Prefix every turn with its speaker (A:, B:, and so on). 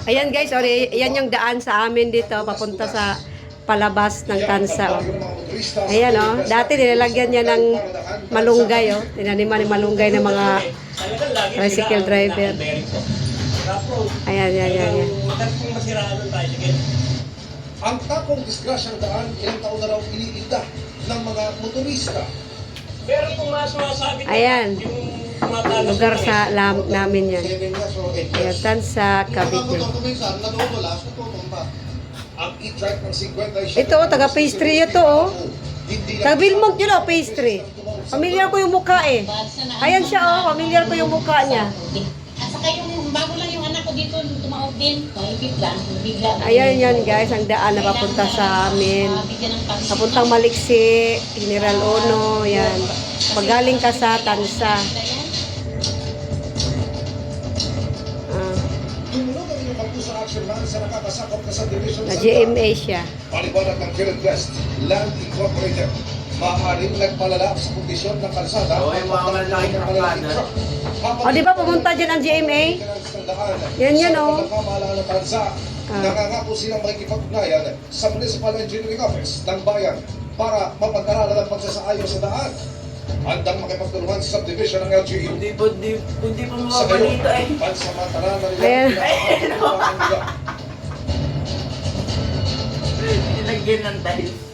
A: Ayan guys, sorry, yan yung daan sa amin dito, papunta sa palabas ng Tansa. Oh. Ayan oh, dati nilalagyan niya ng malunggay oh. Tinaniman ng malunggay ng mga tricycle driver. Ayan, yan, yan, yan.
B: Ang tapong disgrasyang daan, ilang taon na raw iniinda ng mga motorista.
C: Pero kung masasabi
A: ayan, lugar sa namin yan. Ayan, Tansa, Cavite.
B: Ang e-trike ng 50
A: Ito oh, taga pastry ito oh. Taga Vilmont yun oh, pastry. Familiar ko yung mukha eh. Ayan siya oh, familiar ko yung mukha niya.
D: At saka yung bago lang yung anak ko dito, tumawag din. Bigla.
A: Ayan yan guys, ang daan na papunta sa amin. Papuntang Maliksi, General Ono, yan. Pagaling ka sa Tansa. Na GMA siya.
B: Paliwanag ng Kirit West Land Incorporated, maaaring nagpalala sa kondisyon ng kalsada.
C: Oo, yung mga malalaki na kaplanan.
A: O di ba pumunta dyan ang GMA? Yan yan o.
B: Nangangako silang makikipag-ugnayan sa Municipal Engineering Office ng bayan para mapag-aralan ang pagsasaayos sa daan. Handang makipagtulungan sa subdivision ng LGU.
C: Hindi po
B: Sa ngayon,
C: mabalita eh.
B: pansamantala na
A: Ayan.
B: nila
C: Nilagyan ng tiles.